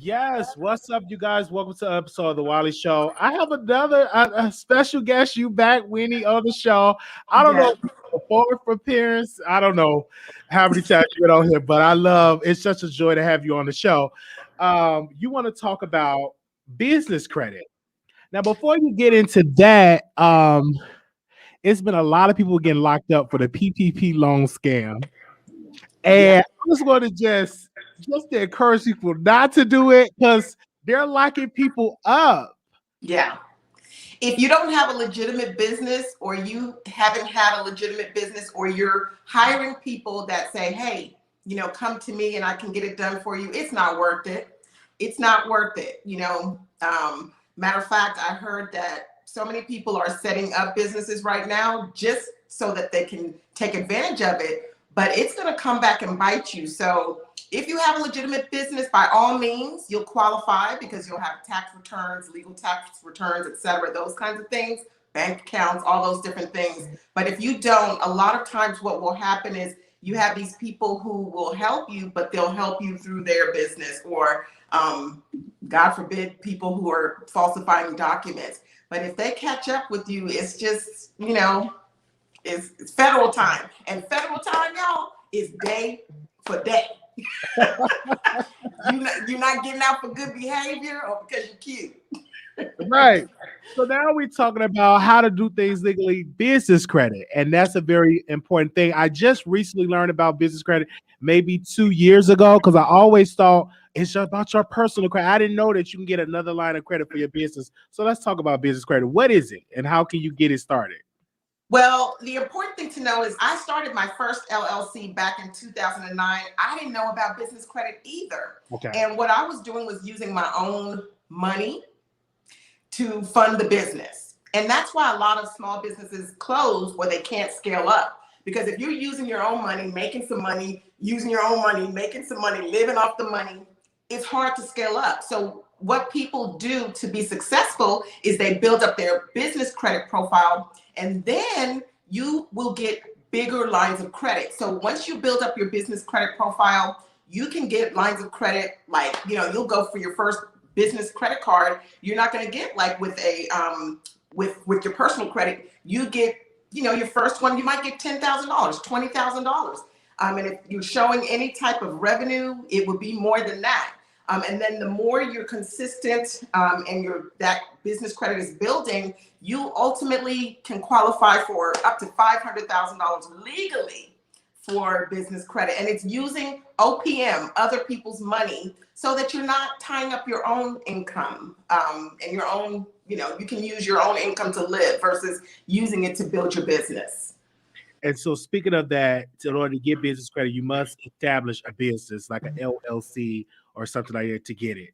Yes, what's up, you guys? Welcome to an episode of the Wiley Show. I have another a special guest. You back, Winnie, on the show. I don't know Yeah. if it's a fourth appearance. I don't know how many times you've been on here, but I love. It's such a joy to have you on the show. You want to talk about business credit? Now, before you get into that, it's been a lot of people getting locked up for the PPP loan scam. And Yeah. I just want to just to encourage people not to do it because they're locking people up. Yeah. If you don't have a legitimate business or you haven't had a legitimate business or you're hiring people that say, hey, come to me and I can get it done for you, it's not worth it. It's not worth it. Matter of fact, I heard that so many people are setting up businesses right now just so that they can take advantage of it, but it's going to come back and bite you. So if you have a legitimate business, by all means, you'll qualify because you'll have tax returns, legal tax returns, et cetera, those kinds of things, bank accounts, all those different things. But if you don't, a lot of times what will happen is you have these people who will help you, but they'll help you through their business or, God forbid, people who are falsifying documents. But if they catch up with you, it's just, it's federal time. And federal time, y'all, is day for day. You're not getting out for good behavior or because you're cute. Right. So now we're talking about how to do things legally, business credit. And that's a very important thing. I just recently learned about business credit maybe 2 years ago because I always thought it's about your personal credit. I didn't know that you can get another line of credit for your business. So let's talk about business credit. What is it and how can you get it started? Well, the important thing to know is I started my first LLC back in 2009. I didn't know about business credit either. Okay. And what I was doing was using my own money to fund the business. And that's why a lot of small businesses close or they can't scale up. Because if you're using your own money, making some money, using your own money, making some money, living off the money, it's hard to scale up. So what people do to be successful is they build up their business credit profile, and then you will get bigger lines of credit. So once you build up your business credit profile, you can get lines of credit like, you'll go for your first business credit card. You're not going to get like with a with your personal credit. You get, your first one, you might get $10,000, $20,000. And if you're showing any type of revenue, it would be more than that. And then the more you're consistent and that business credit is building, you ultimately can qualify for up to $500,000 legally for business credit. And it's using OPM, other people's money, so that you're not tying up your own income and your own, you can use your own income to live versus using it to build your business. And so speaking of that, in order to get business credit, you must establish a business like an LLC or something like that to get it.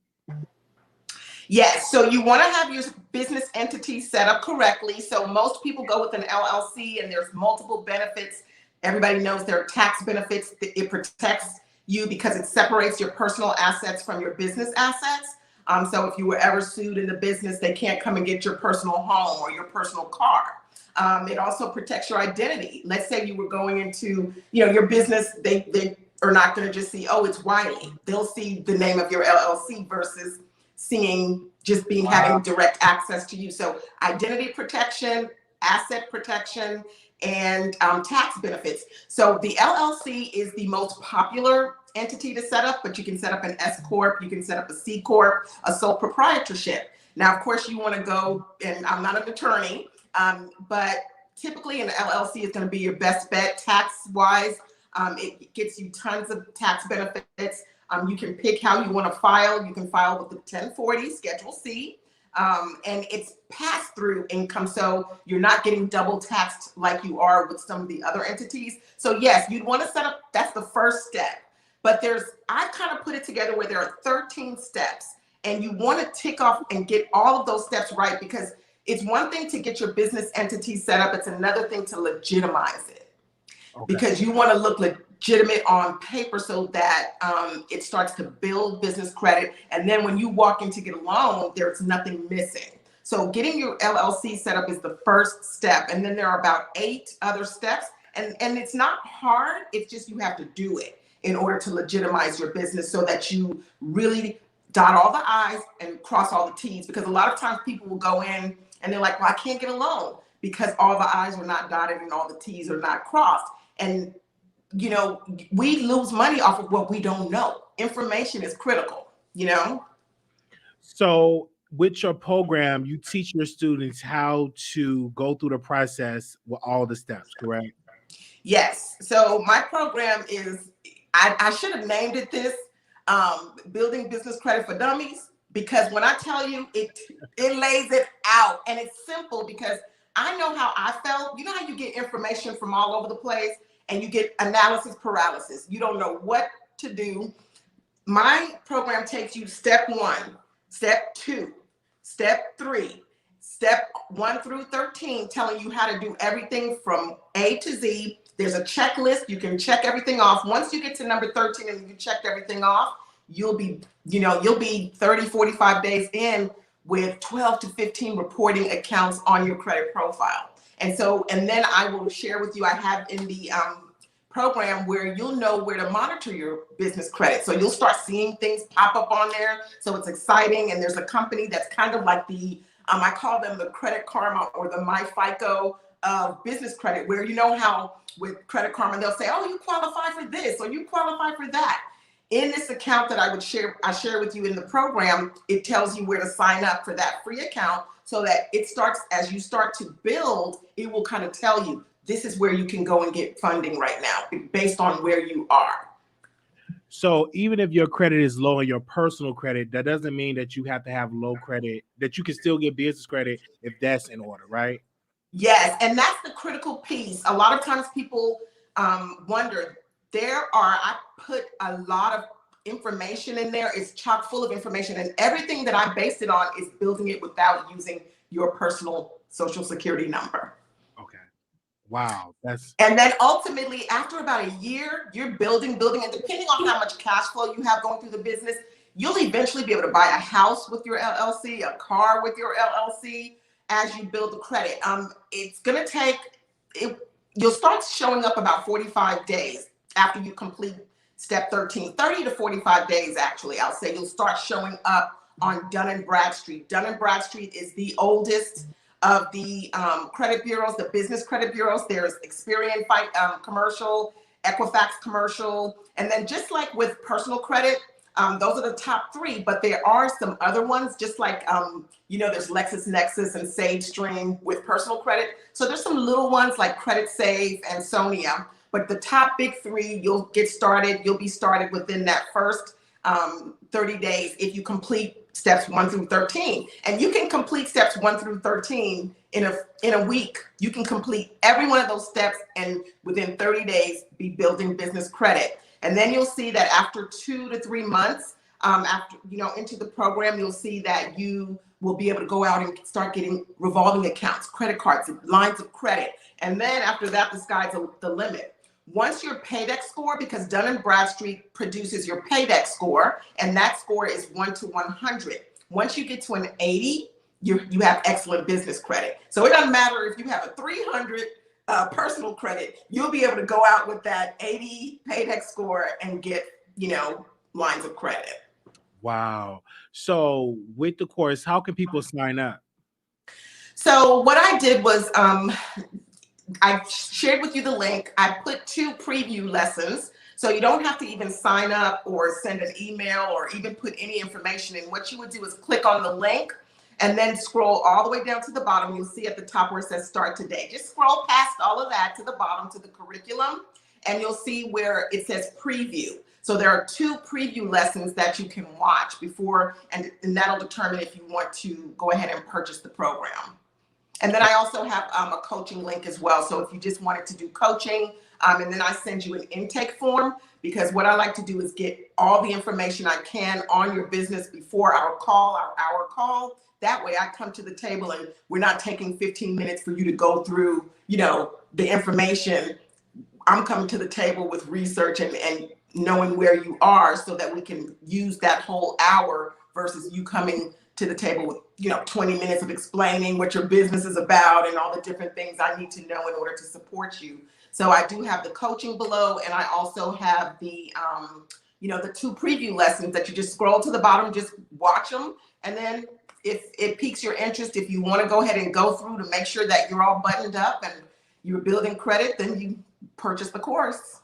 Yes, so you want to have your business entity set up correctly. So most people go with an LLC and there's multiple benefits. Everybody knows there are tax benefits. It protects you because it separates your personal assets from your business assets. So if you were ever sued in the business, they can't come and get your personal home or your personal car. It also protects your identity. Let's say you were going into, your business, they are not going to just see, oh, it's Wiley. They'll see the name of your LLC versus seeing having direct access to you. So identity protection, asset protection, and tax benefits. So the LLC is the most popular entity to set up, but you can set up an S Corp, you can set up a C Corp, a sole proprietorship. Now, of course, you want to go, and I'm not an attorney, but typically an LLC is going to be your best bet tax-wise. It gets you tons of tax benefits. You can pick how you want to file. You can file with the 1040 Schedule C, and it's pass-through income, so you're not getting double taxed like you are with some of the other entities. So yes, you'd want to set up, that's the first step. But I kind of put it together where there are 13 steps, and you want to tick off and get all of those steps right, because it's one thing to get your business entity set up. It's another thing to legitimize it. Okay. Because you want to look legitimate on paper so that it starts to build business credit. And then when you walk in to get a loan, there's nothing missing. So getting your LLC set up is the first step. And then there are about 8 other steps. And it's not hard. It's just you have to do it in order to legitimize your business so that you really dot all the I's and cross all the T's, because a lot of times people will go in and they're like, well, I can't get a loan because all the I's are not dotted and all the T's are not crossed. And, you know, we lose money off of what we don't know. Information is critical, you know? So with your program, you teach your students how to go through the process with all the steps, correct? Yes. So my program is, I should have named it this, Building Business Credit for Dummies, because when I tell you, it lays it out, and it's simple because I know how I felt. You know how you get information from all over the place and you get analysis paralysis. You don't know what to do. My program takes you step 1, step 2, step 3, step 1 through 13, telling you how to do everything from A to Z. There's a checklist. You can check everything off. Once you get to number 13 and you checked everything off, you'll be 30, 45 days in with 12 to 15 reporting accounts on your credit profile. And then I will share with you, I have in the program where you'll know where to monitor your business credit. So you'll start seeing things pop up on there. So it's exciting. And there's a company that's kind of like the, I call them the Credit Karma or the MyFICO of business credit, where you know how with Credit Karma, they'll say, oh, you qualify for this or you qualify for that. In this account that I share with you in the program, it tells you where to sign up for that free account, so that it starts, as you start to build, it will kind of tell you, this is where you can go and get funding right now based on where you are. So even if your credit is low on your personal credit, that doesn't mean that you have to have low credit, that you can still get business credit if that's in order, right? Yes, and that's the critical piece. A lot of times people wonder, I put a lot of information in there. It's chock full of information, and everything that I based it on is building it without using your personal social security number. Okay. Wow. And then ultimately, after about a year, you're building, and depending on how much cash flow you have going through the business, you'll eventually be able to buy a house with your LLC, a car with your LLC, as you build the credit. It's gonna take it. You'll start showing up about 45 days after you complete step 13, 30 to 45 days, actually. I'll say you'll start showing up on Dun & Bradstreet. Dun & Bradstreet is the oldest of the credit bureaus, the business credit bureaus. There's Experian commercial, Equifax commercial, and then just like with personal credit, those are the top 3, but there are some other ones, just like, there's LexisNexis and SageStream with personal credit. So there's some little ones like Credit Safe and Sonia, but the top big 3, you'll be started within that first 30 days if you complete steps 1 through 13. And you can complete steps 1 through 13 in a week. You can complete every one of those steps and within 30 days be building business credit. And then you'll see that after 2 to 3 months, into the program, you'll see that you will be able to go out and start getting revolving accounts, credit cards, lines of credit. And then after that, the sky's the limit. Once your paydex score, because Dun & Bradstreet produces your paydex score, and that score is 1 to 100. Once you get to an 80, you have excellent business credit. So it doesn't matter if you have a 300 personal credit, you'll be able to go out with that 80 paydex score and get, lines of credit. Wow. So with the course, how can people sign up? So what I did was, I shared with you the link. I put 2 preview lessons, so you don't have to even sign up or send an email or even put any information in. What you would do is click on the link and then scroll all the way down to the bottom. You'll see at the top where it says start today. Just scroll past all of that to the bottom to the curriculum, and you'll see where it says preview. So there are 2 preview lessons that you can watch before, and that'll determine if you want to go ahead and purchase the program. And then I also have a coaching link as well. So if you just wanted to do coaching, and then I send you an intake form, because what I like to do is get all the information I can on your business before our hour call. That way I come to the table and we're not taking 15 minutes for you to go through, the information. I'm coming to the table with research and knowing where you are, so that we can use that whole hour versus you coming to the table with 20 minutes of explaining what your business is about and all the different things I need to know in order to support you. So I do have the coaching below, and I also have the the 2 preview lessons that you just scroll to the bottom, just watch them. And then if it piques your interest, if you want to go ahead and go through to make sure that you're all buttoned up and you're building credit, then you purchase the course.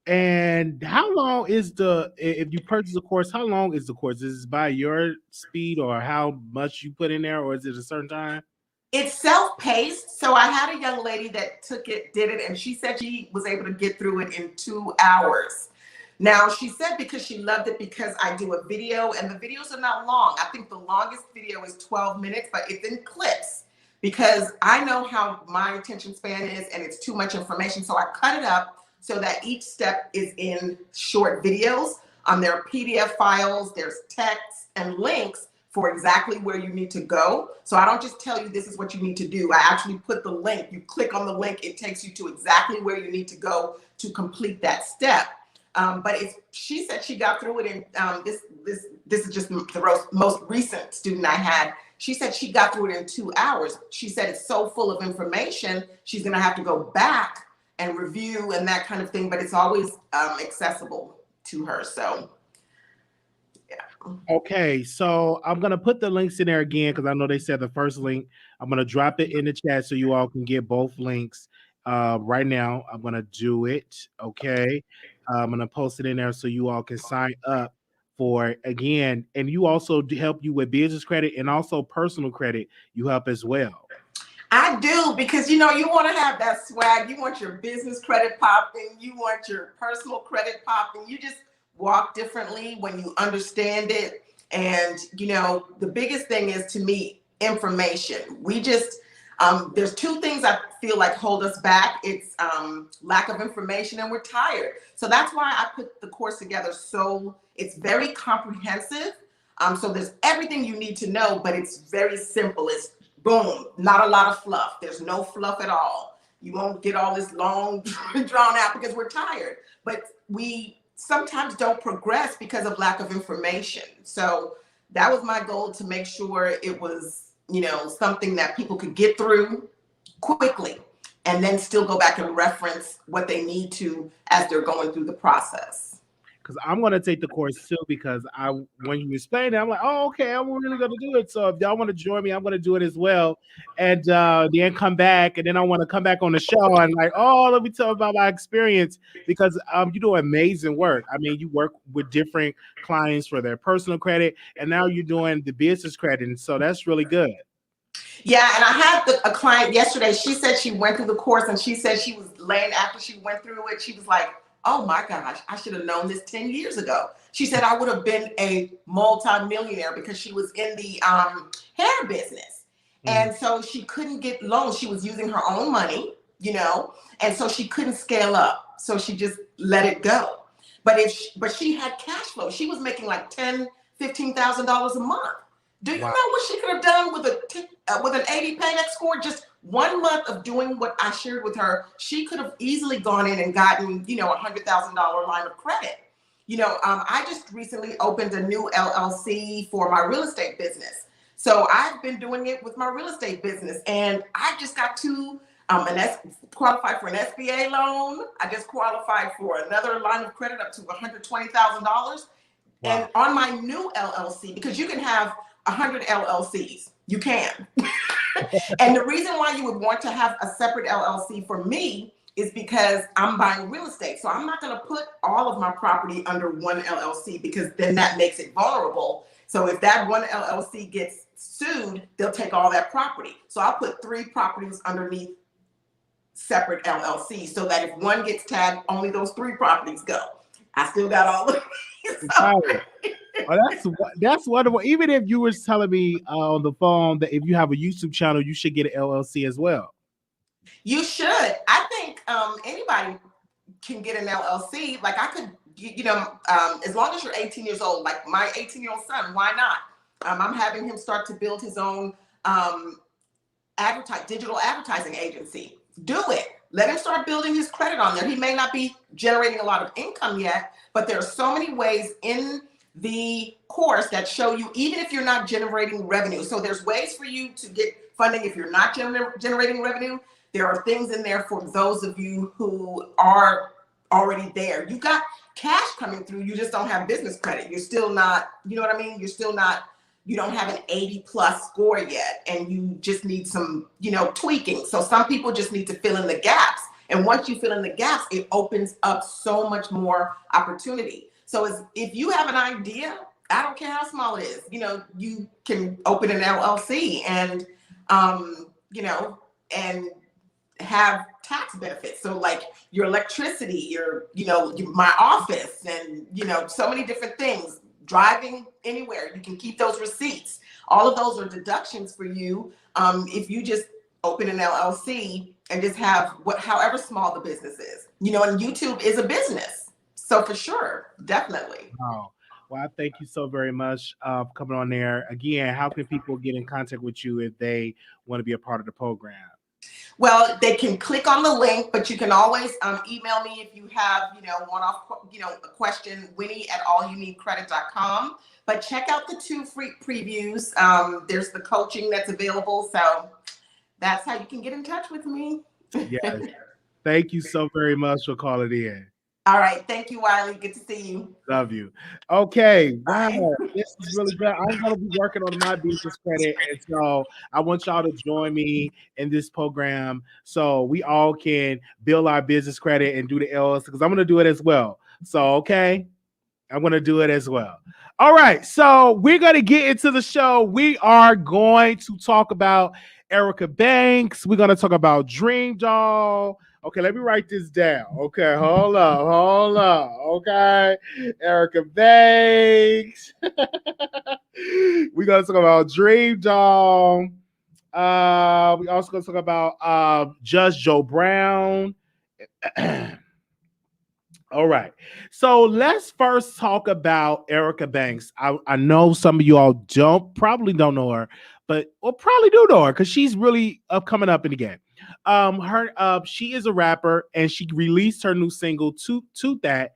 And how long is if you purchase a course, how long is the course? Is it by your speed or how much you put in there, or is it a certain time? It's self-paced. So I had a young lady that did it, and she said she was able to get through it in 2 hours. Now, she said because she loved it because I do a video, and the videos are not long. I think the longest video is 12 minutes, but it's in clips because I know how my attention span is, and it's too much information. So I cut it up so that each step is in short videos. There are PDF files, there's text and links for exactly where you need to go. So I don't just tell you this is what you need to do. I actually put the link. You click on the link, it takes you to exactly where you need to go to complete that step. But she said she got through it in this is just the most recent student I had. She said she got through it in 2 hours. She said it's so full of information, she's gonna have to go back and review and that kind of thing, but it's always accessible to her. So yeah. Okay, so I'm gonna put the links in there again because I know they said the first link. I'm gonna drop it in the chat so you all can get both links. Right now, I'm gonna do it. Okay, I'm gonna post it in there so you all can sign up for again, and you also help you with business credit and also personal credit. You help as well. I do, because you want to have that swag. You want your business credit popping. You want your personal credit popping. You just walk differently when you understand it. And the biggest thing is, to me, information. We just there's 2 things I feel like hold us back. It's lack of information, and we're tired. So that's why I put the course together. So it's very comprehensive. So there's everything you need to know, but it's very simple. It's boom, not a lot of fluff. There's no fluff at all. You won't get all this long drawn out because we're tired. But we sometimes don't progress because of lack of information. So that was my goal, to make sure it was, something that people could get through quickly and then still go back and reference what they need to as they're going through the process. Because I'm gonna take the course too, because when you explain it, I'm like, oh, okay, I'm really gonna do it. So if y'all want to join me, I'm gonna do it as well. And then come back, and then I want to come back on the show and like, oh, let me tell about my experience, because you do amazing work. I mean, you work with different clients for their personal credit, and now you're doing the business credit, and so that's really good. Yeah, and I had a client yesterday. She said she went through the course, and she said she was laying after she went through it. She was like, oh my gosh, I should have known this 10 years ago. She said I would have been a multi-millionaire, because she was in the hair business. And so she couldn't get loans. She was using her own money, and so she couldn't scale up. So she just let it go. But she had cash flow. She was making like $10,000, $15,000 a month. Do you know what she could have done with an 80 Paydex score? Just 1 month of doing what I shared with her, she could have easily gone in and gotten, a $100,000 line of credit. I just recently opened a new LLC for my real estate business. So I've been doing it with my real estate business, and I just got to qualified for an SBA loan. I just qualified for another line of credit up to $120,000. Wow. And on my new LLC, because you can have 100 LLCs, you can. And the reason why you would want to have a separate LLC for me is because I'm buying real estate. So I'm not going to put all of my property under one LLC, because then that makes it vulnerable. So if that one LLC gets sued, they'll take all that property. So I'll put 3 properties underneath separate LLCs, so that if one gets tagged, only those 3 properties go. I still got all of them. Oh, that's wonderful. Even if you were telling me on the phone that if you have a YouTube channel, you should get an LLC as well. You should. I think anybody can get an LLC. Like I could, as long as you're 18 years old, like my 18-year-old son, why not? I'm having him start to build his own digital advertising agency. Do it. Let him start building his credit on there. He may not be generating a lot of income yet, but there are so many ways in the course that show you, even if you're not generating revenue. So there's ways for you to get funding if you're not generating revenue. There are things in there for those of you who are already there. You got cash coming through. You just don't have business credit. You're still not, you know what I mean? You're still not, you don't have an 80 plus score yet, and you just need some, you know, tweaking. So some people just need to fill in the gaps. And once you fill in the gaps, it opens up so much more opportunity. So if you have an idea, I don't care how small it is, you know, you can open an LLC and, you know, and have tax benefits. So like your electricity, your, you know, my office, and, you know, so many different things, driving anywhere, you can keep those receipts. All of those are deductions for you. If you just open an LLC and just have however small the business is, you know, and YouTube is a business. So for sure, definitely. Wow. Well, I thank you so very much for coming on there. Again, how can people get in contact with you if they want to be a part of the program? Well, they can click on the link, but you can always email me if you have, you know, one-off, you know, a question, Winnie@allyouneedcredit.com. But check out the 2 free previews. There's the coaching that's available. So that's how you can get in touch with me. Yes. Thank you so very much for calling in. All right. Thank you, Wiley. Good to see you. Love you. Okay. Wow. This is really good. I'm going to be working on my business credit. And so I want y'all to join me in this program so we all can build our business credit and do the LLC, because I'm going to do it as well. So, okay. I'm going to do it as well. All right. So we're going to get into the show. We are going to talk about Erica Banks. We're going to talk about Dreamdoll. Okay, let me write this down. Okay, hold up. Okay, Erica Banks. We're going to talk about Dreamdoll. We also going to talk about Judge Joe Brown. All right. So let's first talk about Erica Banks. I know some of you all probably don't know her, but probably do know her because she's really coming up in the game. She is a rapper, and she released her new single to that.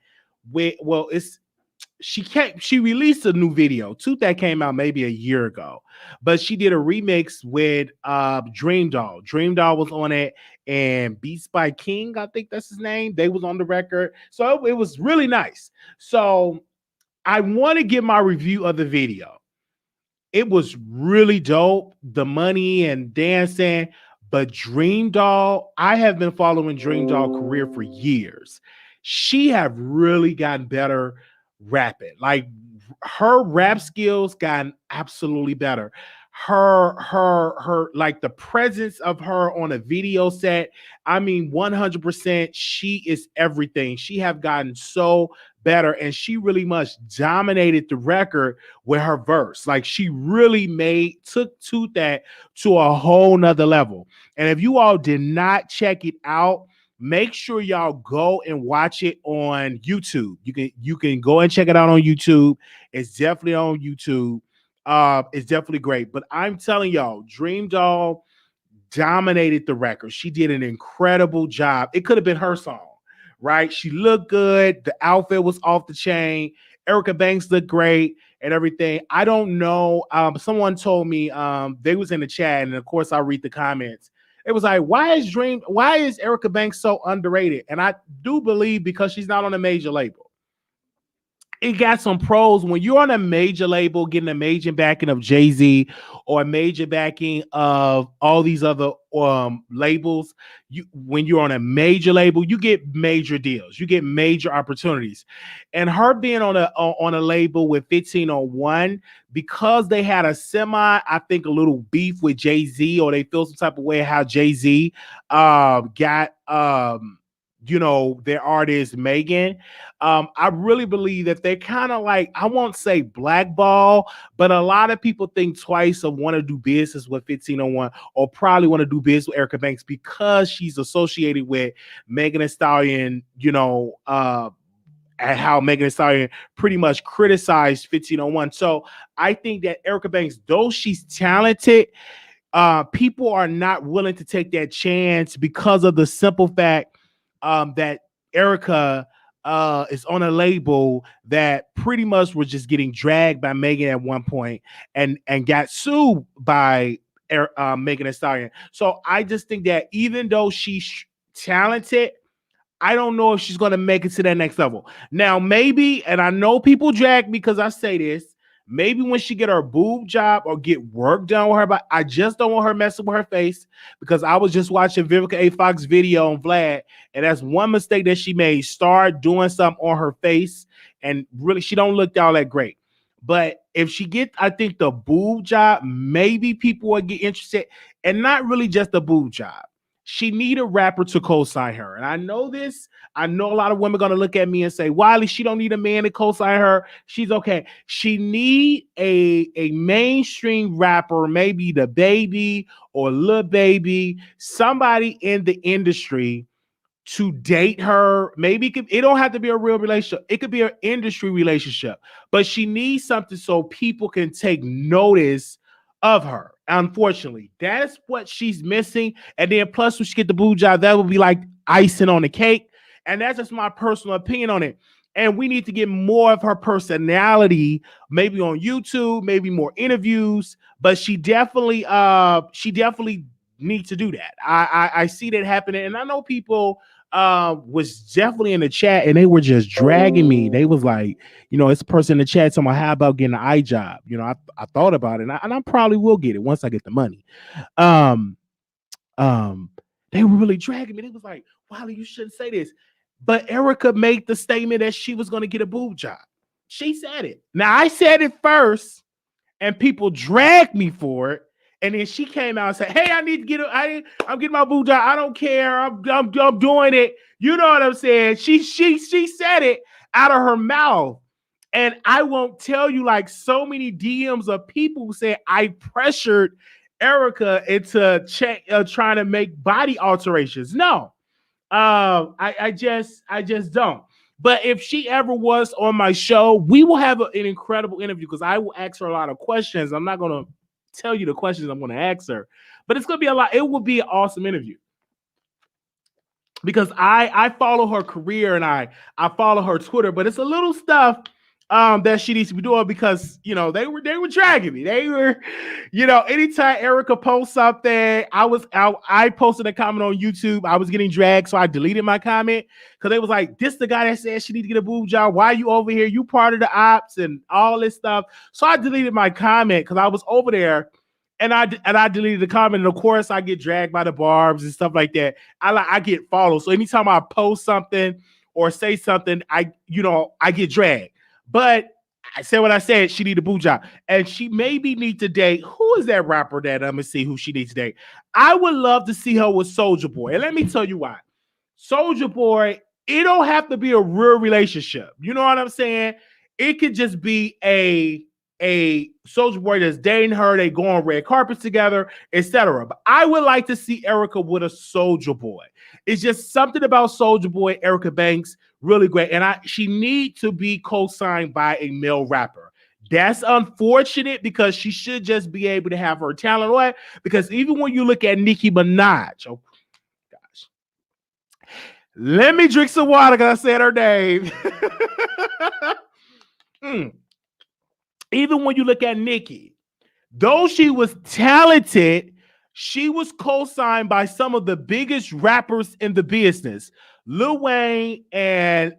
She released a new video. Tooth That came out maybe a year ago, but she did a remix with Dreamdoll. Dreamdoll was on it, and Beats by King, I think that's his name. They was on the record. So it was really nice. So I want to give my review of the video. It was really dope. The money and dancing. But Dreamdoll, I have been following Dreamdoll career for years. She have really gotten better rapping. Like her rap skills gotten absolutely better. Her like the presence of her on a video set. I mean, 100%, she is everything. She have gotten so better, and she really much dominated the record with her verse. Like she really took to that to a whole nother level. And if you all did not check it out, make sure y'all go and watch it on YouTube. You can go and check it out on YouTube. It's definitely on YouTube. It's definitely great. But I'm telling y'all, Dreamdoll dominated the record. She did an incredible job. It could have been her song, right? She looked good. The outfit was off the chain. Erica Banks looked great and everything. I don't know. Someone told me they was in the chat, and of course I read the comments. It was like, why is Erica Banks so underrated? And I do believe because she's not on a major label. It got some pros when you're on a major label, getting a major backing of Jay-Z or a major backing of all these other labels. When you're on a major label, you get major deals, you get major opportunities. And her being on a label with 1501, because they had a I think a little beef with Jay-Z, or they feel some type of way how Jay-Z got their artist Megan. I really believe that they're kind of like, I won't say blackball, but a lot of people think twice of want to do business with 1501, or probably want to do business with Erica Banks because she's associated with Megan Thee Stallion, and how Megan Thee Stallion pretty much criticized 1501. So I think that Erica Banks, though she's talented, people are not willing to take that chance because of the simple fact that Erica is on a label that pretty much was just getting dragged by Megan at one point, and got sued by Megan Thee Stallion. So I just think that even though she's talented, I don't know if she's going to make it to that next level. Now, maybe, and I know people drag me because I say this, maybe when she get her boob job or get work done with her, but I just don't want her messing with her face because I was just watching Vivica A. Fox video on Vlad, and that's one mistake that she made. Start doing something on her face, and really, she don't look all that great. But if she get, I think the boob job, maybe people will get interested, and not really just the boob job. She need a rapper to co-sign her. And I know this. I know a lot of women are gonna look at me and say, Wiley, she don't need a man to co-sign her. She's okay. She need a mainstream rapper, maybe the Baby or Lil Baby, somebody in the industry to date her. Maybe it don't have to be a real relationship. It could be an industry relationship, but she needs something so people can take notice of her. Unfortunately, that's what she's missing. And then plus when she get the boob job, that would be like icing on the cake. And that's just my personal opinion on it. And we need to get more of her personality, maybe on YouTube, maybe more interviews. But she definitely needs to do that. I see that happening, and I know people was definitely in the chat, and they were just dragging me. They was like, it's a person in the chat talking about how about getting an eye job. I thought about it, and I probably will get it once I get the money. They were really dragging me. They was like, Wiley, you shouldn't say this. But Erica made the statement that she was going to get a boob job. She said it. Now, I said it first, and people dragged me for it. And then she came out and said, hey, I need to get it. I'm getting my boob job. I don't care. I'm doing it. You know what I'm saying? She said it out of her mouth. And I won't tell you, like, so many DMs of people who say I pressured Erica into trying to make body alterations. No. I just don't. But if she ever was on my show, we will have an incredible interview because I will ask her a lot of questions. I'm not going to tell you the questions I'm going to ask her, but it's going to be a lot. It will be an awesome interview because I follow her career and I follow her Twitter, but it's a little stuff that she needs to be doing because they were dragging me. They were, anytime Erica posts something, I posted a comment on YouTube. I was getting dragged, so I deleted my comment because they was like, "This the guy that said she need to get a boob job. Why are you over here? You part of the ops and all this stuff." So I deleted my comment because I was over there, and I deleted the comment. And of course, I get dragged by the barbs and stuff like that. I get followed. So anytime I post something or say something, I get dragged. But I said what I said. She need a boob job, and she maybe need to date. Who is that rapper that I'm gonna see who she needs to date? I would love to see her with Soulja Boy, and let me tell you why. Soulja Boy, it don't have to be a real relationship. You know what I'm saying? It could just be a Soulja Boy that's dating her. They go on red carpets together, etc. But I would like to see Erica with a Soulja Boy. It's just something about Soulja Boy, Erica Banks, really great. And she need to be co-signed by a male rapper. That's unfortunate because she should just be able to have her talent away. Because even when you look at Nicki Minaj, oh gosh, let me drink some water because I said her name. Even when you look at Nicki, though she was talented, she was co-signed by some of the biggest rappers in the business, Lil Wayne and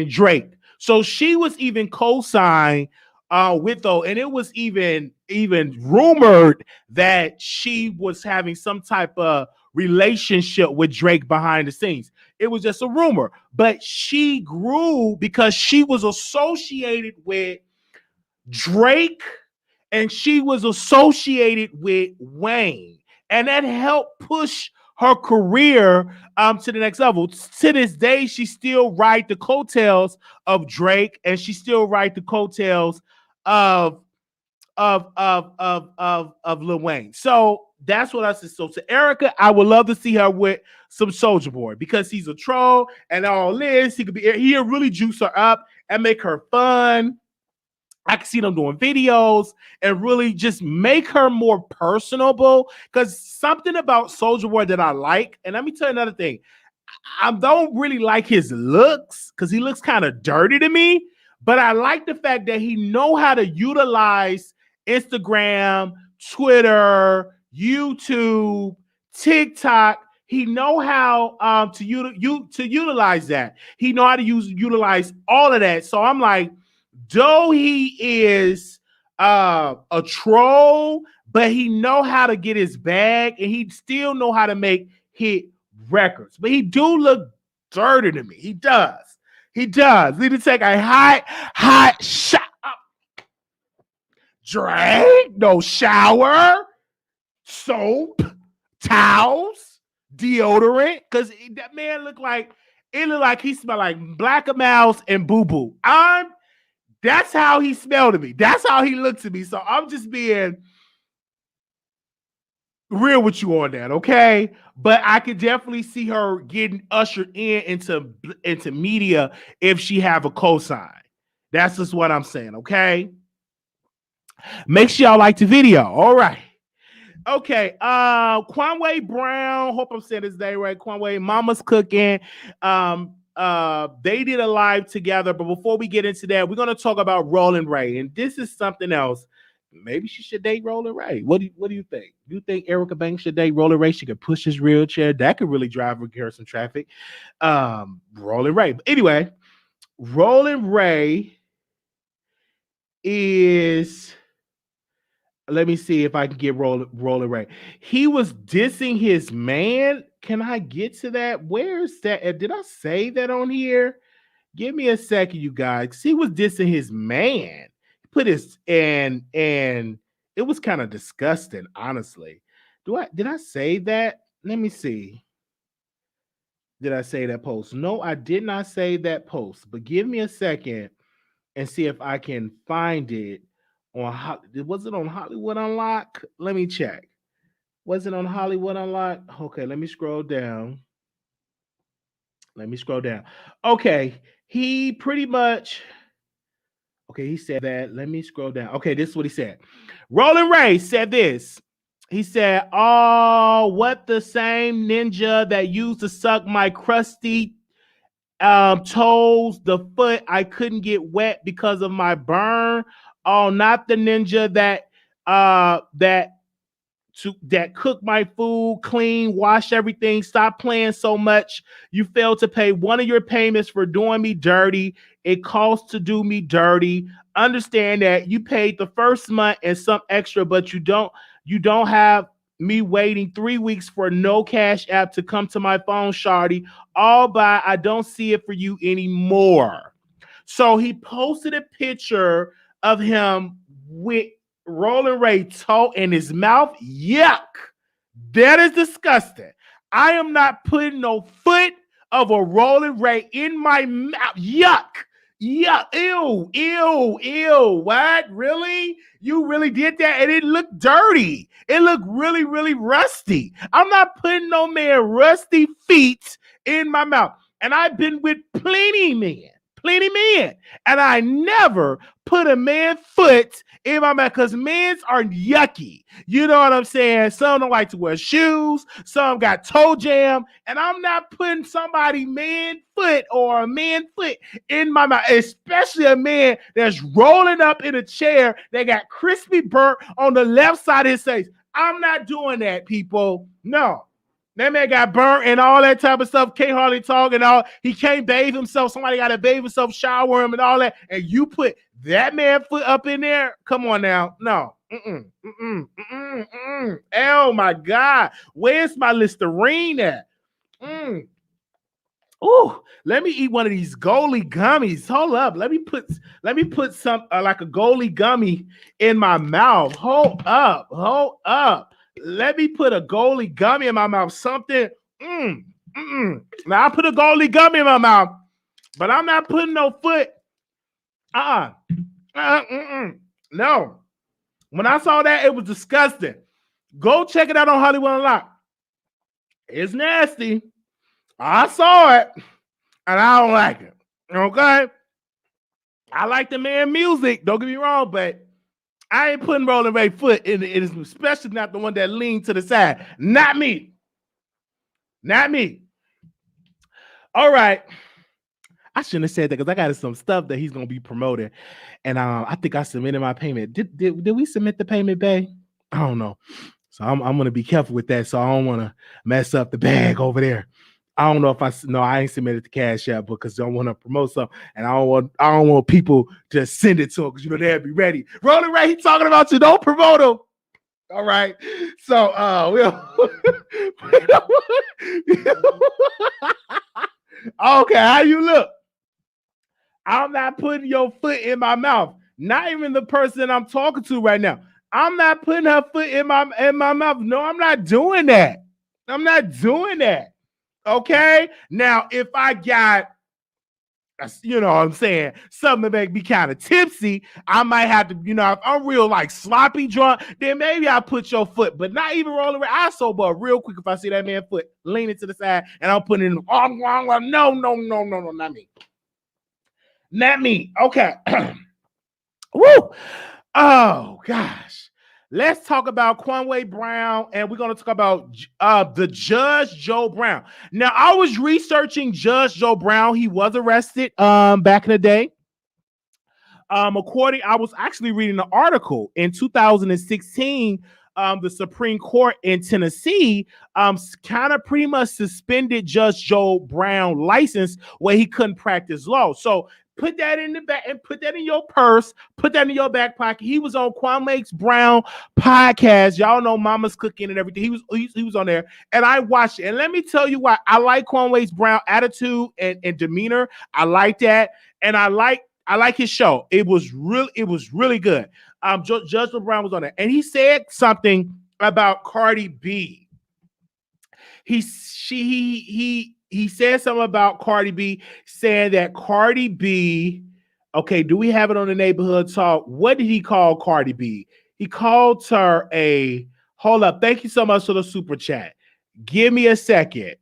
Drake. So she was even co-signed with those, and it was even rumored that she was having some type of relationship with Drake behind the scenes. It was just a rumor, but she grew because she was associated with Drake. And she was associated with Wayne. And that helped push her career to the next level. To this day, she still ride the coattails of Drake, and she still ride the coattails of Lil Wayne. So that's what I said. So to Erica, I would love to see her with some Soulja Boy because he's a troll and all this. He'll really juice her up and make her fun. I can see them doing videos and really just make her more personable. Because something about Soulja Boy that I like, and let me tell you another thing. I don't really like his looks because he looks kind of dirty to me. But I like the fact that he know how to utilize Instagram, Twitter, YouTube, TikTok. He know how to utilize that. He know how to utilize all of that. So I'm like, though he is a troll, but he know how to get his bag, and he still know how to make hit records. But he do look dirty to me. He does. He does. Need to take a hot shot. Drink, no shower, soap, towels, deodorant. Cause that man looked like he smelled like Black Mouse and Boo Boo. That's how he smelled to me. That's how he looked to me. So I'm just being real with you on that, okay? But I could definitely see her getting ushered into media if she have a cosign. That's just what I'm saying, okay? Make sure y'all like the video. All right. Okay. Quanway Brown. Hope I'm saying his name right. Quanway, Mama's Cooking. They did a live together. But before we get into that, we're gonna talk about Rolling Ray. And this is something else. Maybe she should date Rolling Ray. What do you think? Do you think Erica Banks should date Rolling Ray? She could push his wheelchair. That could really drive her some traffic. Rolling Ray. But anyway, Rolling Ray is. Let me see if I can get Rolling Ray. He was dissing his man. Can I get to that? Where's that? Did I say that on here? Give me a second, you guys. He was dissing his man. He put his and it was kind of disgusting, honestly. Did I say that? Let me see. Did I say that post? No, I did not say that post. But give me a second and see if I can find it. Was it on Hollywood Unlock? Let me check. Was it on Hollywood Unlock? Okay, let me scroll down. Okay, he pretty much. Okay, he said that. Let me scroll down. Okay, this is what he said. Rolling Ray said this. He said, "Oh, what the same ninja that used to suck my crusty toes, the foot I couldn't get wet because of my burn. Oh, not the ninja that cooked my food, clean, wash everything. Stop playing so much. You failed to pay one of your payments for doing me dirty. It costs to do me dirty. Understand that you paid the first month and some extra, but you don't have me waiting 3 weeks for no cash app to come to my phone, Shardy. All by I don't see it for you anymore." So he posted a picture of him with Rolling Ray toe in his mouth. Yuck. That is disgusting. I am not putting no foot of a Rolling Ray in my mouth. Yuck. Yuck. Ew. What? Really? You really did that? And it looked dirty. It looked really, really rusty. I'm not putting no man rusty feet in my mouth. And I've been with plenty men. And I never put a man foot in my mouth because men's are yucky. You know what I'm saying? Some don't like to wear shoes. Some got toe jam. And I'm not putting somebody man foot or a man foot in my mouth, especially a man that's rolling up in a chair that got crispy burnt on the left side of his face. I'm not doing that, people. No. That man got burnt and all that type of stuff. Can't hardly talk and all. He can't bathe himself. Somebody got to bathe himself, shower him and all that. And you put that man foot up in there? Come on now. No. Oh, my God. Where's my Listerine at? Ooh, let me eat one of these goalie gummies. Hold up. Let me put some like a goalie gummy in my mouth. Hold up. Let me put a goalie gummy in my mouth. Something. Now I put a goalie gummy in my mouth, but I'm not putting no foot. No. When I saw that, it was disgusting. Go check it out on Hollywood Unlocked. It's nasty. I saw it, and I don't like it. Okay? I like the man music. Don't get me wrong, but I ain't putting Rolling Ray foot in it, especially not the one that leaned to the side. Not me. All right. I shouldn't have said that because I got some stuff that he's gonna be promoting, and I think I submitted my payment. Did we submit the payment, babe? I don't know. So I'm gonna be careful with that. So I don't want to mess up the bag over there. I don't know if no, I ain't submitted the Cash App because I don't want to promote something, and I don't want people to send it to them because they'll be ready. Rolling Ray, he talking about you. Don't promote him. All right. So okay, how you look? I'm not putting your foot in my mouth. Not even the person I'm talking to right now. I'm not putting her foot in my mouth. No, I'm not doing that. I'm not doing that. Okay. Now, if I got, what I'm saying, something to make me kind of tipsy, I might have to, if I'm real like sloppy drunk, then maybe I put your foot, but not even rolling around. I sober up real quick if I see that man foot leaning to the side and I'm putting it in. Oh, no, not me. Not me. Okay. Woo. Oh gosh. Let's talk about Quinway Brown, and we're going to talk about the Judge Joe Brown. Now, I was researching Judge Joe Brown. He was arrested back in the day. I was actually reading an article in 2016. The Supreme Court in Tennessee kind of pretty much suspended Judge Joe Brown license where he couldn't practice law. So put that in the back and put that in your purse, put that in your back pocket. He was on Kwame Brown podcast. Y'all know Mama's Cooking and everything. He was on there, and I watched it. And let me tell you why I like Kwame Brown attitude and demeanor. I like that, and I like his show. It was really good. Judge Brown was on it, and he said something about Cardi B. He said something about Cardi B, saying that Cardi B. Okay, do we have it on the neighborhood talk? What did he call Cardi B? He called her a. Hold up. Thank you so much for the super chat. Give me a second.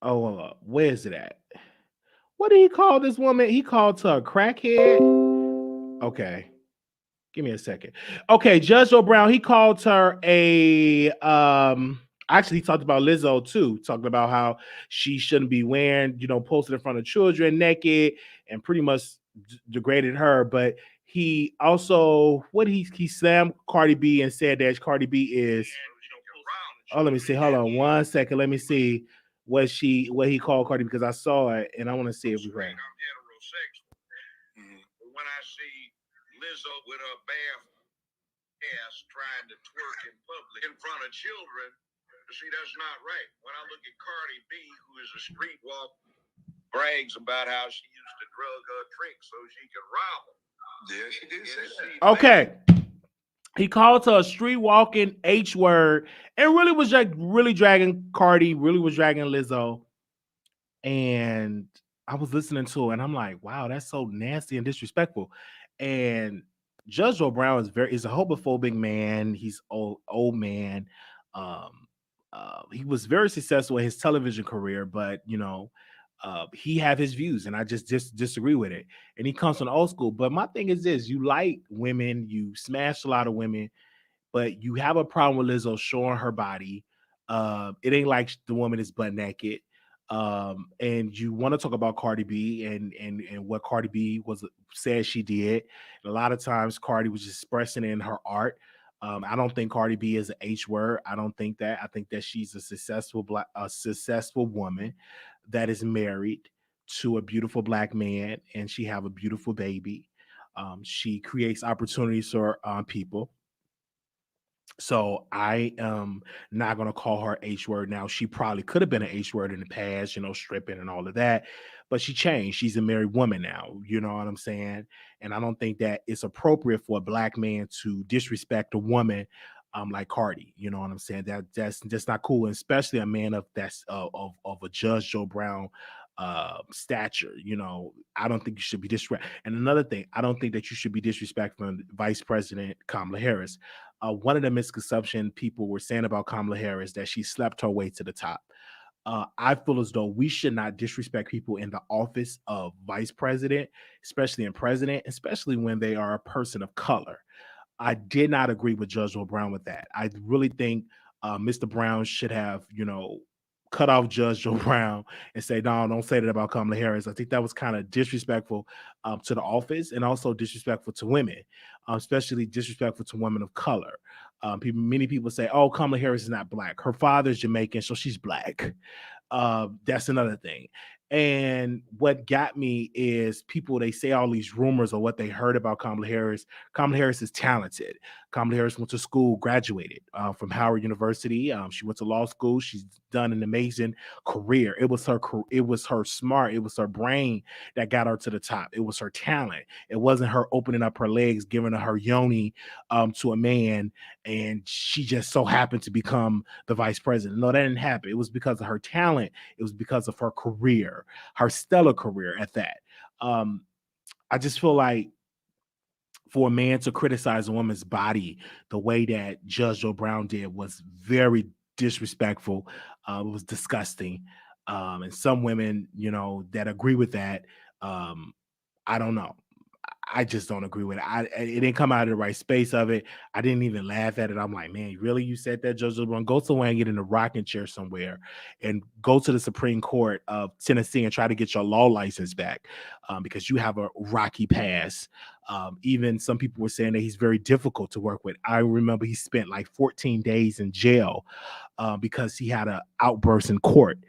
Oh, where is it at? What did he call this woman? He called her a crackhead. Okay. Give me a second. Okay, Judge O'Brown, he called her a actually he talked about Lizzo too, talking about how she shouldn't be wearing, posted in front of children naked and pretty much degraded her. But he also he slammed Cardi B and said that Cardi B is let me see. Hold on one second. Let me see what he called Cardi because I saw it and I want to see if we heard. When I see Lizzo with her bare ass trying to twerk in public in front of children, see, that's not right. When I look at Cardi B, who is a street walk, brags about how she used to drug her drink so she could rob them. Yeah, she did say that. Okay. He called her a street walking H word and really was like really dragging Cardi, really was dragging Lizzo. And I was listening to it and I'm like, wow, that's so nasty and disrespectful. And Judge O'Brown is a homophobic man. He's old man. He was very successful in his television career, but he have his views, and I just disagree with it. And he comes from old school. But my thing is this: you like women, you smash a lot of women, but you have a problem with Lizzo showing her body. It ain't like the woman is butt naked. And you want to talk about Cardi B and what Cardi B said she did. And a lot of times Cardi was just expressing it in her art. I don't think Cardi B is an H word. I don't think that. I think that she's a successful woman that is married to a beautiful black man, and she have a beautiful baby. She creates opportunities for people. So I am not going to call her H word now. She probably could have been an H word in the past, stripping and all of that, but she changed. She's a married woman now. You know what I'm saying? And I don't think that it's appropriate for a black man to disrespect a woman like Cardi. You know what I'm saying? That's just not cool, and especially a man of a Judge Joe Brown stature. I don't think you should be disrespect. And another thing, I don't think that you should be disrespecting Vice President Kamala Harris. One of the misconceptions people were saying about Kamala Harris that she slept her way to the top. I feel as though we should not disrespect people in the office of vice president, especially in president, especially when they are a person of color. I did not agree with Judge Brown with that. I really think Mr. Brown should have, cut off Judge Joe Brown and say, no, don't say that about Kamala Harris. I think that was kind of disrespectful to the office and also disrespectful to women, especially disrespectful to women of color. Many people say, oh, Kamala Harris is not black. Her father's Jamaican, so she's black. That's another thing. And what got me is people, they say all these rumors of what they heard about Kamala Harris. Kamala Harris is talented. Kamala Harris went to school, graduated from Howard University. She went to law school. She's done an amazing career. It was her smart. It was her brain that got her to the top. It was her talent. It wasn't her opening up her legs, giving her yoni to a man, and she just so happened to become the vice president. No, that didn't happen. It was because of her talent. It was because of her career, her stellar career at that. I just feel like for a man to criticize a woman's body the way that Judge Joe Brown did was very disrespectful. It was disgusting. And some women, that agree with that, I don't know. I just don't agree with it. It didn't come out of the right space of it. I didn't even laugh at it. I'm like, man, really? You said that, Judge LeBron? Go somewhere and get in a rocking chair somewhere and go to the Supreme Court of Tennessee and try to get your law license back because you have a rocky past. Even some people were saying that he's very difficult to work with. I remember he spent like 14 days in jail because he had an outburst in court,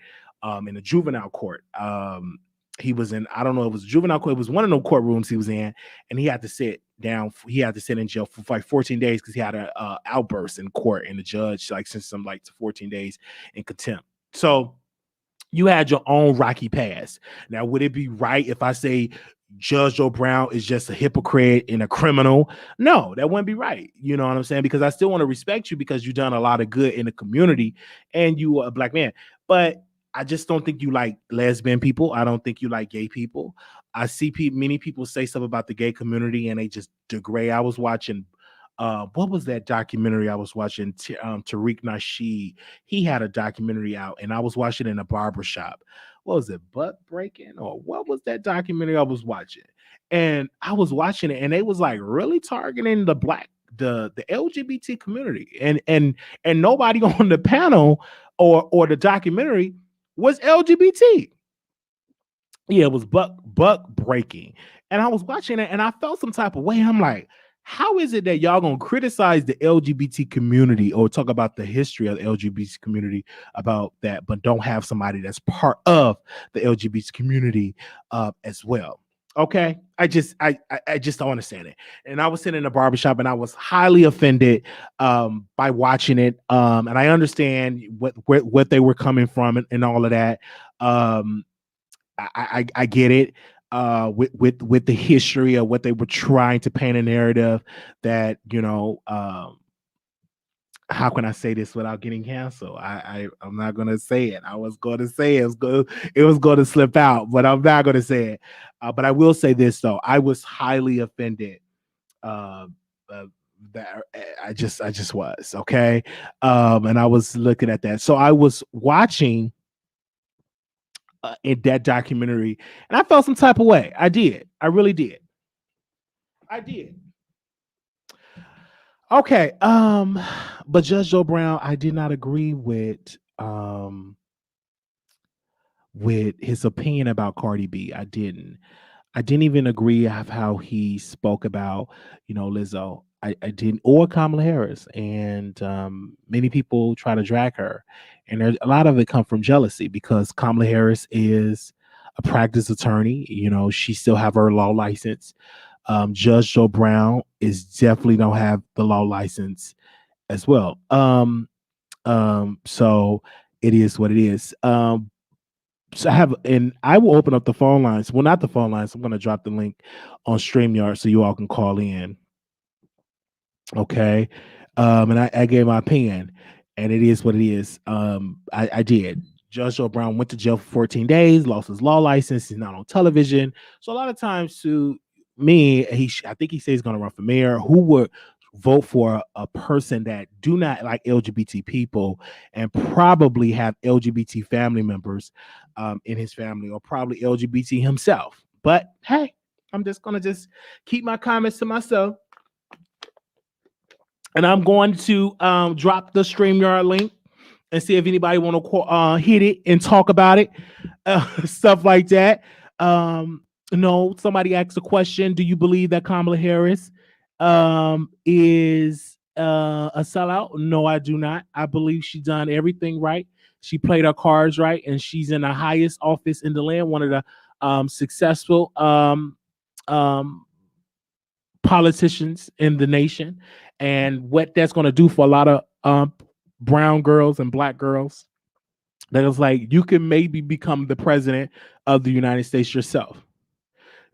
in a juvenile court. He was in, I don't know, it was juvenile court. It was one of the courtrooms he was in, and he had to sit down. He had to sit in jail for like 14 days because he had an outburst in court, and the judge like sent him like to 14 days in contempt. So you had your own rocky past. Now, would it be right if I say Judge Joe Brown is just a hypocrite and a criminal? No, that wouldn't be right. You know what I'm saying? Because I still want to respect you because you've done a lot of good in the community and you are a black man. But I just don't think you like lesbian people. I don't think you like gay people. I see many people say stuff about the gay community and they just degrade. I was watching, what was that documentary I was watching? Tariq Nasheed. He had a documentary out and I was watching it in a barbershop. What was it? Butt breaking? Or what was that documentary I was watching? And I was watching it and they was like really targeting the LGBT community. And nobody on the panel or the documentary was LGBT. Yeah, it was buck breaking. And I was watching it and I felt some type of way. I'm like, how is it that y'all gonna criticize the LGBT community or talk about the history of the LGBT community about that, but don't have somebody that's part of the LGBT community as well? Okay, I just don't understand it. And I was sitting in a barbershop and I was highly offended by watching it. And I understand what they were coming from and all of that. I get it. With the history of what they were trying to paint a narrative that, how can I say this without getting canceled? I'm not gonna say it. I was gonna say it. It was gonna slip out, but I'm not gonna say it. But I will say this though. I was highly offended. That I just was okay. And I was looking at that. So I was watching in that documentary, and I felt some type of way. I did. I really did. I did. Okay. But Judge Joe Brown, I did not agree with his opinion about Cardi B. I didn't. I didn't even agree with how he spoke about, Lizzo. I didn't, or Kamala Harris, and many people try to drag her, and there's a lot of it come from jealousy because Kamala Harris is a practice attorney. She still have her law license. Judge Joe Brown is definitely don't have the law license as well. So it is what it is. So I will open up the phone lines. Well, not the phone lines. I'm going to drop the link on StreamYard so you all can call in. Okay. And I gave my opinion, and it is what it is. I did. Judge Joe Brown went to jail for 14 days, lost his law license. He's not on television. So a lot of times to me, I think he says he's going to run for mayor. Who would vote for a person that do not like LGBT people and probably have LGBT family members in his family, or probably LGBT himself? But hey, I'm just going to keep my comments to myself. And I'm going to drop the StreamYard link and see if anybody want to hit it and talk about it, stuff like that. No, somebody asked a question: do you believe that Kamala Harris is a sellout? No, I do not. I believe she done everything right. She played her cards right, and she's in the highest office in the land, one of the successful um, politicians in the nation, and what that's going to do for a lot of brown girls and black girls. That is like you can maybe become the president of the United States yourself,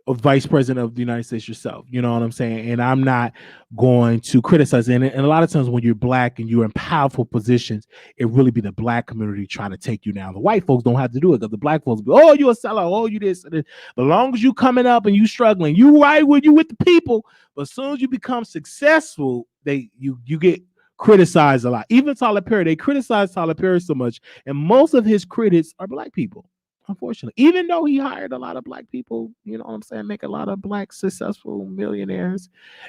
or vice president of the United States yourself. You know what I'm saying? And I'm not going to criticize it. And a lot of times when you're black and you're in powerful positions, it really be the black community trying to take you down. The white folks don't have to do it because the black folks be, oh, you a sellout, oh, you this, and this. But as long as you coming up and you struggling, you right with you with the people. But as soon as you become successful, you get criticized a lot. Even Tyler Perry, they criticize Tyler Perry so much, and most of his critics are black people. Unfortunately, even though he hired a lot of black people, you know what I'm saying, make a lot of black successful millionaires,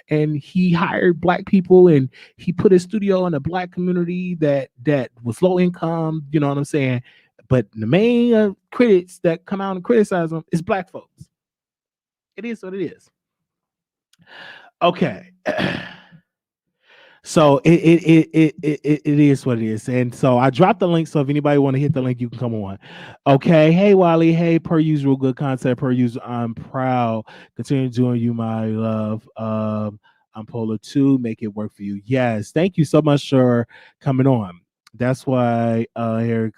and he hired black people, and he put his studio in a black community that was low income, you know what I'm saying. But the main critics that come out and criticize him is black folks. It is what it is. Okay. So it is what it is. And so I dropped the link. So if anybody want to hit the link, you can come on. Okay. Hey, Wiley. Hey, per usual, good content. Per usual, I'm proud. Continue doing you, my love. I'm Polar 2. Make it work for you. Yes. Thank you so much for coming on. That's why Harry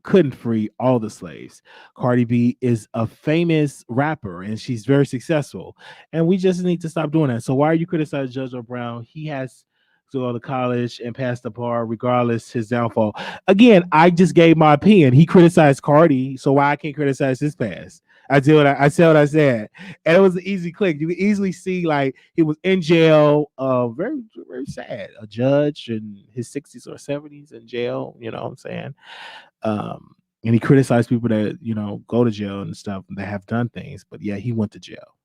couldn't free all the slaves. Cardi B is a famous rapper and she's very successful. And we just need to stop doing that. So why are you criticizing Judge Brown? He has to go to college and pass the bar regardless his downfall. Again, I just gave my opinion. He criticized Cardi, so why I can't criticize his past? I said what I said. And it was an easy click. You can easily see like he was in jail, very, very sad. A judge in his 60s or 70s in jail, you know what I'm saying? And he criticized people that go to jail and stuff that have done things, but yeah, he went to jail.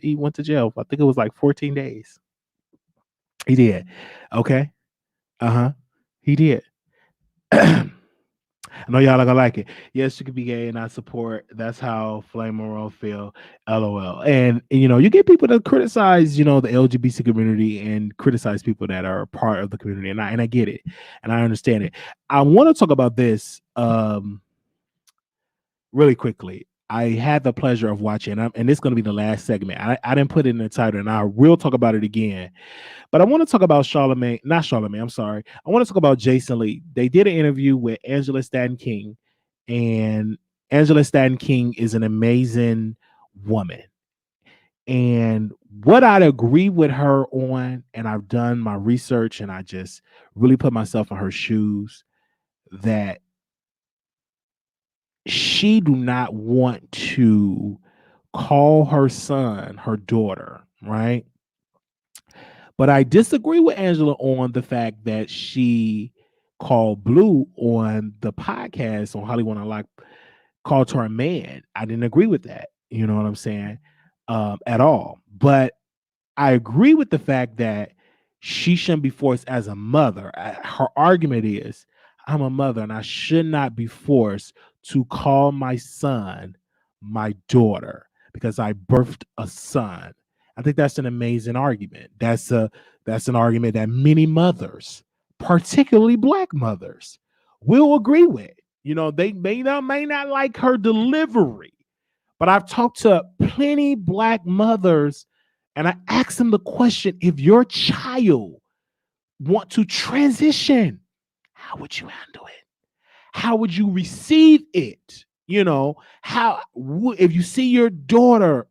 He went to jail. I think it was like 14 days. He did. Okay. He did. I know y'all are gonna like it. Yes, you could be gay and I support. That's how Flame Moreau feel. LOL. And you get people that criticize, the LGBT community and criticize people that are part of the community. And I get it. And I understand it. I want to talk about this really quickly. I had the pleasure of watching, and this is going to be the last segment. I didn't put it in the title, and I will talk about it again. But I want to talk about not Charlamagne, I'm sorry. I want to talk about Jason Lee. They did an interview with Angela Stanton King, and Angela Stanton King is an amazing woman. And what I'd agree with her on, and I've done my research, and I just really put myself in her shoes, that she do not want to call her son her daughter, right? But I disagree with Angela on the fact that she called Blue on the podcast on Hollywood Unlocked, called her a man. I didn't agree with that. You know what I'm saying? At all. But I agree with the fact that she shouldn't be forced as a mother. Her argument is, I'm a mother and I should not be forced to call my son my daughter because I birthed a son. I think that's an amazing argument. That's an argument that many mothers, particularly black mothers, will agree with. They may not like her delivery, but I've talked to plenty black mothers and I asked them the question, if your child want to transition, how would you handle it? How would you receive it? If you see your daughter,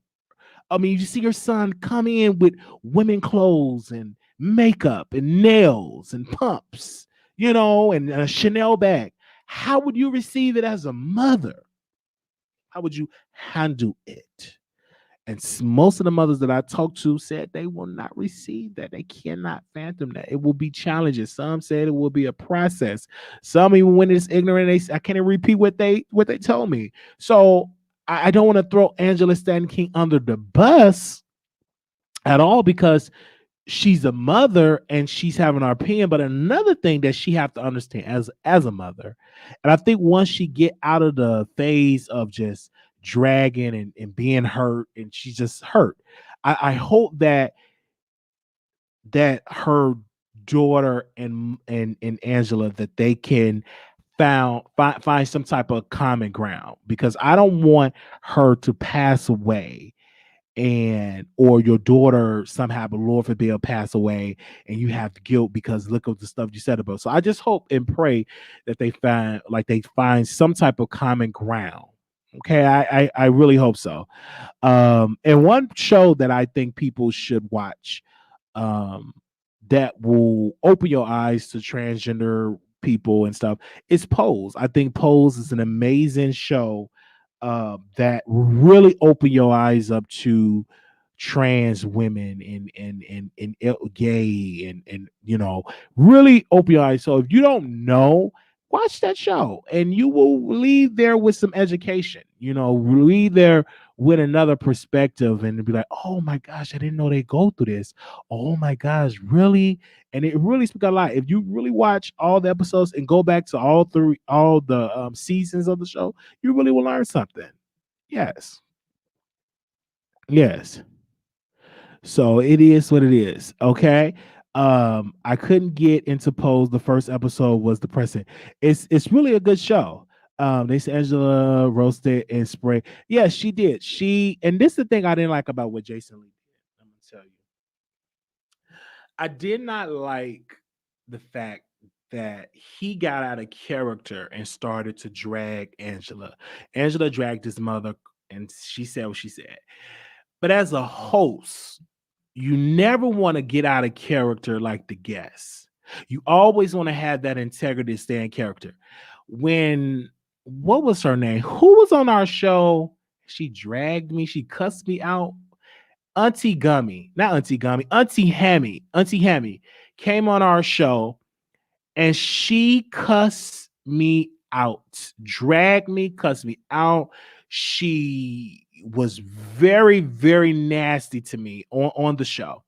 you see your son come in with women clothes and makeup and nails and pumps, and a Chanel bag, how would you receive it as a mother? How would you handle it? And most of the mothers that I talked to said they will not receive that. They cannot fathom that. It will be challenges. Some said it will be a process. Some even when it's ignorant, I can't even repeat what they told me. So I don't want to throw Angela Stanton King under the bus at all, because she's a mother and she's having our opinion, but another thing that she have to understand as a mother, and I think once she get out of the phase of just dragging and being hurt and she's just hurt, I hope that her daughter and Angela, that they can find some type of common ground, because I don't want her to pass away, and or your daughter somehow, but Lord forbid, pass away and you have guilt because look at the stuff you said about. So I just hope and pray that they find some type of common ground. Okay, I really hope so. And one show that I think people should watch, um, that will open your eyes to transgender people and stuff, is Pose. I think Pose is an amazing show, that really open your eyes up to trans women and gay and really open your eyes. So if you don't know, watch that show and you will leave there with some education. Leave there with another perspective and be like, oh my gosh, I didn't know they go through this. Oh my gosh, really? And it really speaks a lot. If you really watch all the episodes and go back to all the seasons of the show, you really will learn something. Yes. Yes. So it is what it is. Okay. I couldn't get into Pose. The first episode was depressing. It's really a good show. They said Angela roasted and spray. Yeah, she did. And this is the thing I didn't like about what Jason Lee did. I'm gonna tell you. I did not like the fact that he got out of character and started to drag Angela. Angela dragged his mother and she said what she said. But as a host, you never want to get out of character like the guests. You always want to have that integrity to stay in character. When what was her name? Who was on our show? She dragged me, she cussed me out. Auntie Gummy, not Auntie Gummy, Auntie Hammy came on our show and she cussed me out, dragged me, cussed me out. She was very, very nasty to me on the show.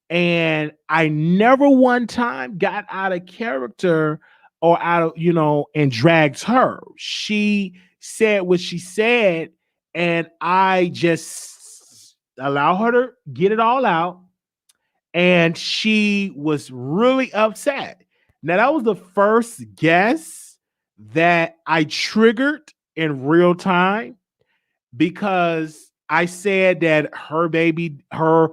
And I never one time got out of character or out of, and dragged her. She said what she said, and I just allow her to get it all out. And she was really upset. Now, that was the first guest that I triggered in real time, because I said that her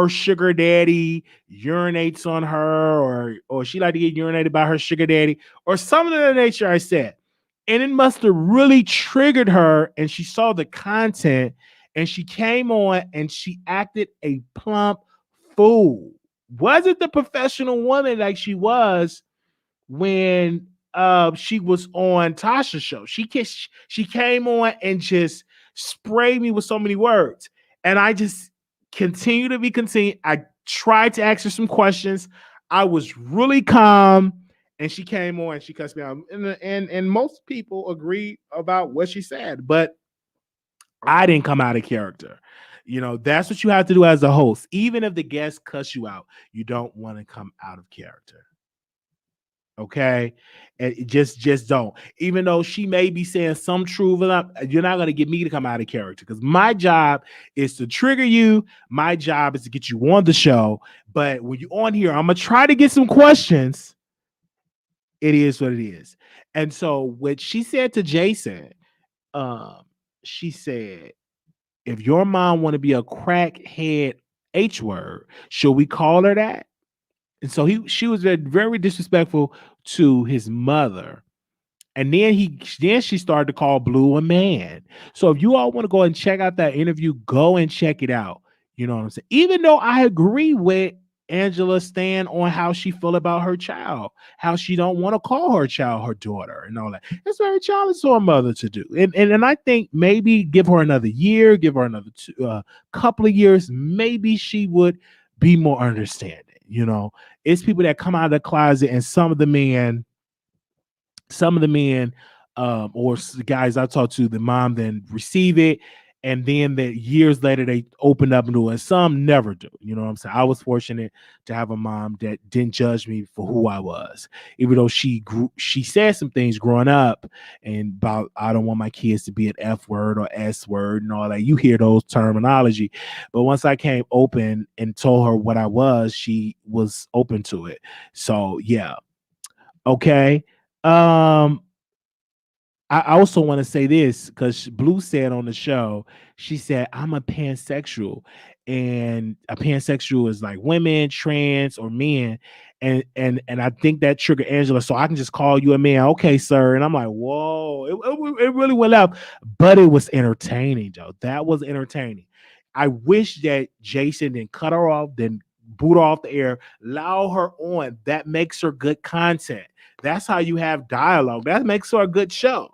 sugar daddy urinates on her, or she like to get urinated by her sugar daddy, or something of that nature. I said, and it must have really triggered her, and she saw the content, and she came on and she acted a plump fool. Wasn't the professional woman like she was when she was on Tasha's show. She came on and just sprayed me with so many words. And I just continue to be continued. I tried to ask her some questions. I was really calm. And she came on and she cussed me out. And most people agree about what she said, but I didn't come out of character. That's what you have to do as a host. Even if the guests cuss you out, you don't want to come out of character. Okay, and just don't. Even though she may be saying some truth, you're not going to get me to come out of character, because my job is to trigger you. My job is to get you on the show. But when you're on here, I'm gonna try to get some questions. It is what it is. And so what she said to Jason, she said, if your mom want to be a crackhead H word, should we call her that? And so she was very disrespectful to his mother. And then she started to call Blue a man. So if you all want to go and check out that interview, go and check it out. You know what I'm saying? Even though I agree with Angela's stand on how she feel about her child, how she don't want to call her child her daughter and all that. It's very childish for a mother to do. And I think maybe give her another year, give her another couple of years, maybe she would be more understanding. It's people that come out of the closet, and some of the men, or the guys I talk to, the mom then receive it and then that years later they opened up and do it. Some never do. You know what I'm saying? I was fortunate to have a mom that didn't judge me for who I was, even though she said some things growing up and about I don't want my kids to be an F word or S word and all that. You hear those terminology, but once I came open and told her what I was, she was open to it. So yeah, okay. Um, I also want to say this because Blue said on the show, she said, I'm a pansexual. And a pansexual is like women, trans, or men. And I think that triggered Angela. So I can just call you a man. Okay, sir. And I'm like, whoa, it really went up. But it was entertaining, Joe. That was entertaining. I wish that Jason didn't cut her off, then boot her off the air, allow her on. That makes her good content. That's how you have dialogue. That makes her a good show.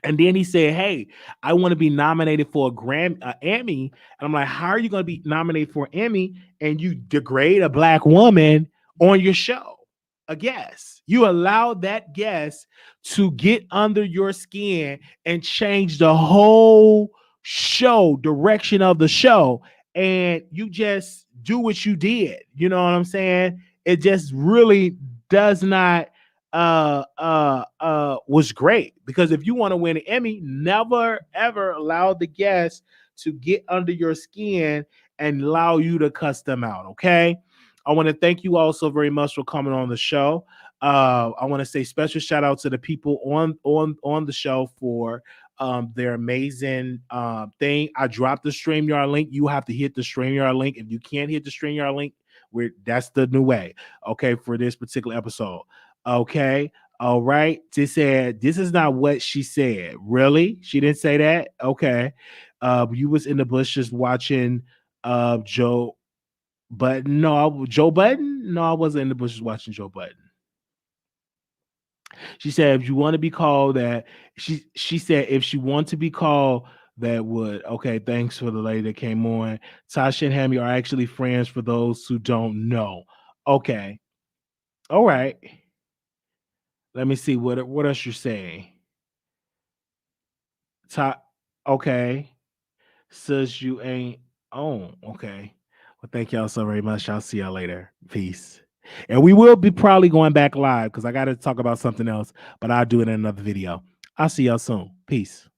And then he said, "Hey, I want to be nominated for a Emmy." And I'm like, "How are you going to be nominated for an Emmy and you degrade a black woman on your show? A guest. You allow that guest to get under your skin and change the whole show direction of the show, and you just do what you did. You know what I'm saying? It just really does not." Was great because if you want to win an Emmy, never ever allow the guests to get under your skin and allow you to cuss them out. Okay. I want to thank you all so very much for coming on the show. I want to say special shout out to the people on the show for their amazing thing. I dropped the StreamYard link. You have to hit the StreamYard link. If you can't hit the StreamYard link, that's the new way. Okay, for this particular episode. Okay. All right. She said, this is not what she said. Really? She didn't say that? Okay. You was in the bushes watching Joe Button. No, Joe Button? No, I wasn't in the bushes watching Joe Button. She said, if you want to be called that, she said, if she wants to be called that would. Okay, thanks for the lady that came on. Tasha and Hammy are actually friends for those who don't know. Okay. All right. Let me see what else you're saying. Okay. Says you ain't on. Okay. Well, thank y'all so very much. I'll see y'all later. Peace. And we will be probably going back live because I got to talk about something else, but I'll do it in another video. I'll see y'all soon. Peace.